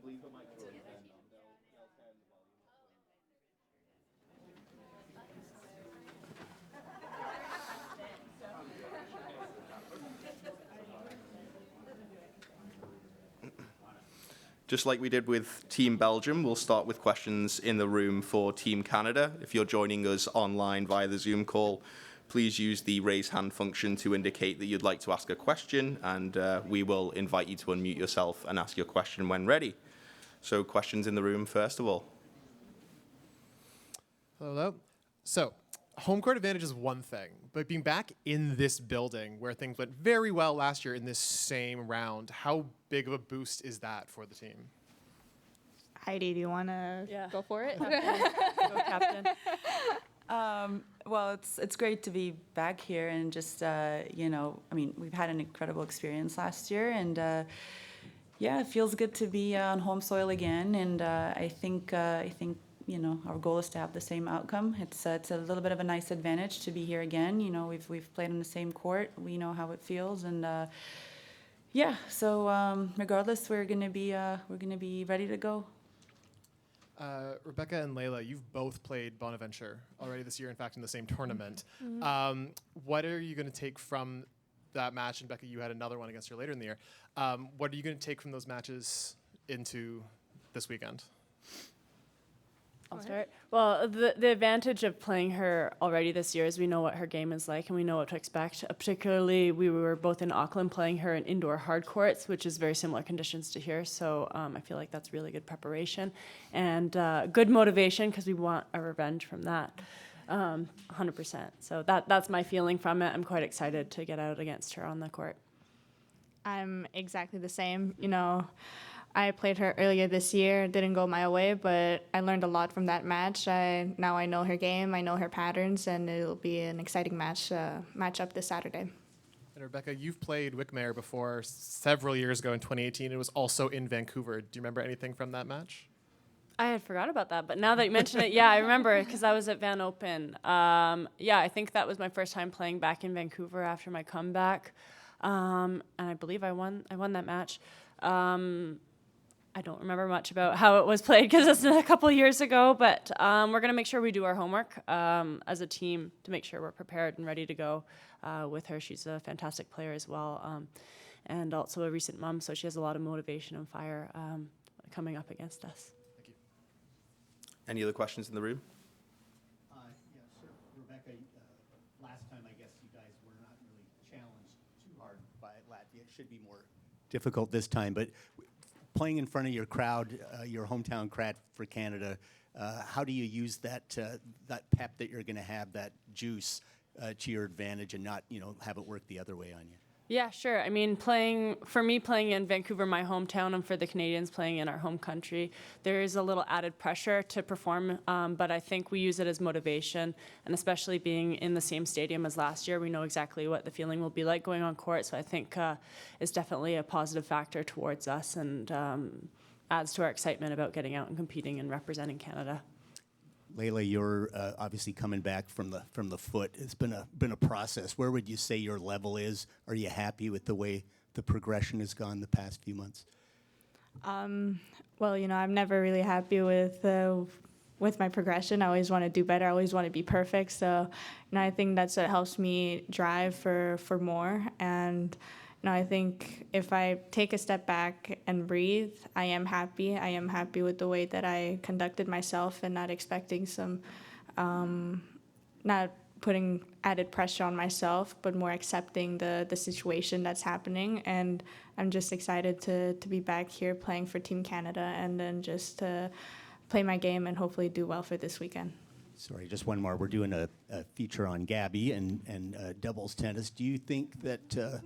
leave the microphone and they'll turn the volume up. Just like we did with Team Belgium, we'll start with questions in the room for Team Canada. If you're joining us online via the Zoom call, please use the raise hand function to indicate that you'd like to ask a question, and we will invite you to unmute yourself and ask your question when ready. So questions in the room first of all. Hello. So home court advantage is one thing, but being back in this building where things went very well last year in this same round, how big of a boost is that for the team? Heidi, do you want to go for it? Go, Captain. Well, it's great to be back here and just, we've had an incredible experience last year, and it feels good to be on home soil again. And I think our goal is to have the same outcome. It's a little bit of a nice advantage to be here again. We've played on the same court. We know how it feels, and so regardless, we're gonna be ready to go. Rebecca and Layla, you've both played Bonaventure already this year, in fact, in the same tournament. What are you going to take from that match? And Becca, you had another one against her later in the year. What are you going to take from those matches into this weekend? I'll start. Well, the advantage of playing her already this year is we know what her game is like and we know what to expect. Particularly, we were both in Auckland playing her in indoor hard courts, which is very similar conditions to here. So I feel like that's really good preparation and good motivation because we want a revenge from that, 100%. So that's my feeling from it. I'm quite excited to get out against her on the court. I'm exactly the same. I played her earlier this year. It didn't go my way, but I learned a lot from that match. Now I know her game, I know her patterns, and it'll be an exciting matchup this Saturday. And Rebecca, you've played Wickmare before several years ago in 2018. It was also in Vancouver. Do you remember anything from that match? I had forgot about that, but now that you mention it, I remember because I was at Van Open. I think that was my first time playing back in Vancouver after my comeback, and I believe I won that match. I don't remember much about how it was played because it's a couple of years ago, but we're going to make sure we do our homework as a team to make sure we're prepared and ready to go with her. She's a fantastic player as well, and also a recent mom, so she has a lot of motivation and fire coming up against us. Thank you. Any other questions in the room? Yeah, sure. Rebecca, last time I guess you guys were not really challenged too hard by Latvia. It should be more difficult this time, but playing in front of your crowd, your hometown crowd for Canada, how do you use that pep that you're going to have, that juice, to your advantage, and not have it work the other way on you? Yeah, sure. I mean, playing in Vancouver, my hometown, and for the Canadians playing in our home country, there is a little added pressure to perform, but I think we use it as motivation, and especially being in the same stadium as last year, we know exactly what the feeling will be like going on court, so I think it's definitely a positive factor towards us and adds to our excitement about getting out and competing and representing Canada. Layla, you're obviously coming back from the foot. It's been a process. Where would you say your level is? Are you happy with the way the progression has gone the past few months? Well, I'm never really happy with my progression. I always want to do better. I always want to be perfect. So, I think that's what helps me drive for more. And I think if I take a step back and breathe, I am happy. I am happy with the way that I conducted myself and not expecting not putting added pressure on myself, but more accepting the situation that's happening. And I'm just excited to be back here playing for Team Canada and then just to play my game and hopefully do well for this weekend. Sorry, just one more. We're doing a feature on Gabby and doubles tennis. Do you think that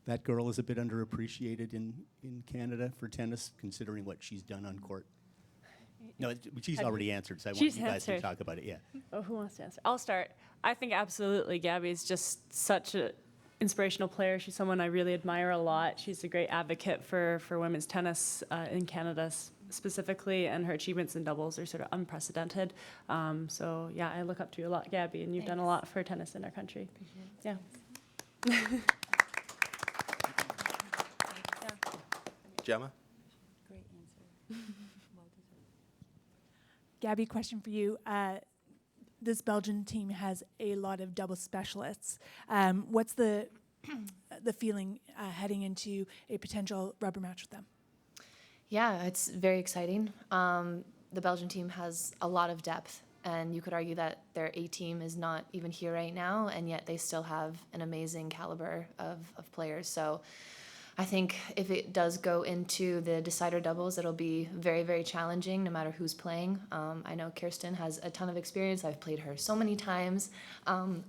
that girl is a bit underappreciated in Canada for tennis, considering what she's done on court? No, she's already answered, so I want you guys to talk about it. Yeah. Oh, who wants to answer? I'll start. I think absolutely Gabby's just such an inspirational player. She's someone I really admire a lot. She's a great advocate for women's tennis in Canada specifically, and her achievements in doubles are sort of unprecedented. So, I look up to you a lot, Gabby, and you've done a lot for tennis in our country. Appreciate it. Yeah. Gemma? Great answer. Gabby, question for you. This Belgian team has a lot of double specialists. What's the feeling heading into a potential rubber match with them? Yeah, it's very exciting. The Belgian team has a lot of depth, and you could argue that their A team is not even here right now, and yet they still have an amazing caliber of players. So I think if it does go into the decider doubles, it'll be very, very challenging no matter who's playing. I know Kirsten has a ton of experience. I've played her so many times.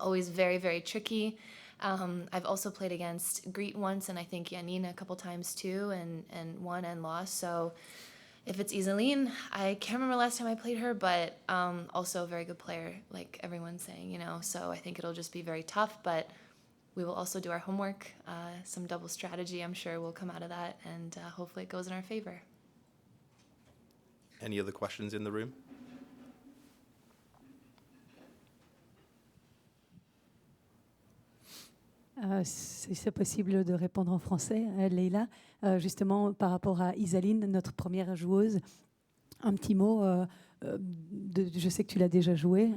Always very, very tricky. I've also played against Greet once, and I think Janine a couple times too, and won and lost. So if it's Isaline, I can't remember last time I played her, but also a very good player, like everyone's saying, you know. So I think it'll just be very tough, but we will also do our homework. Some double strategy, I'm sure, will come out of that, and hopefully it goes in our favor. Any other questions in the room? Si c'est possible de répondre en français, Leïla, justement par rapport à Isaline, notre première joueuse, un petit mot, je sais que tu l'as déjà joué,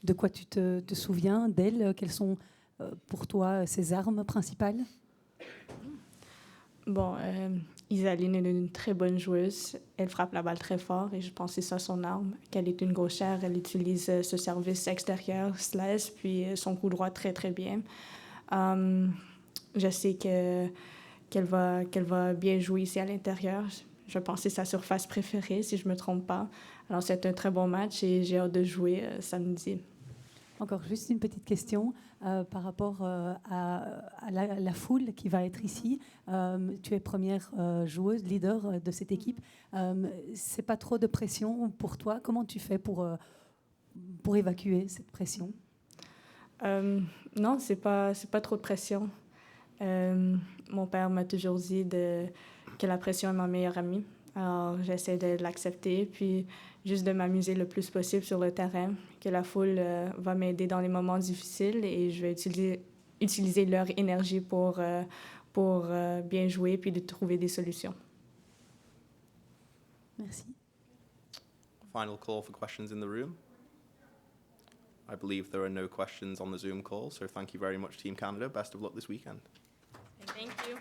de quoi tu te souviens d'elle, quelles sont pour toi ses armes principales? Bon, Isaline est une très bonne joueuse. Elle frappe la balle très fort et je pense que c'est ça son arme. Qu'elle est une gauchère, elle utilise ce service extérieur, slash, puis son coup droit très, très bien. Je sais qu'elle va bien jouer ici à l'intérieur. Je pense que c'est sa surface préférée, si je ne me trompe pas. Alors, c'est un très bon match et j'ai hâte de jouer samedi. Encore juste une petite question par rapport à la foule qui va être ici. Tu es première joueuse, leader de cette équipe. C'est pas trop de pression pour toi? Comment tu fais pour évacuer cette pression? Non, c'est pas trop de pression. Mon père m'a toujours dit que la pression est ma meilleure amie. Alors, j'essaie de l'accepter, puis juste de m'amuser le plus possible sur le terrain, que la foule va m'aider dans les moments difficiles et je vais utiliser leur énergie pour bien jouer puis de trouver des solutions. Merci. Final call for questions in the room. I believe there are no questions on the Zoom call, so thank you very much, Team Canada. Best of luck this weekend. Thank you.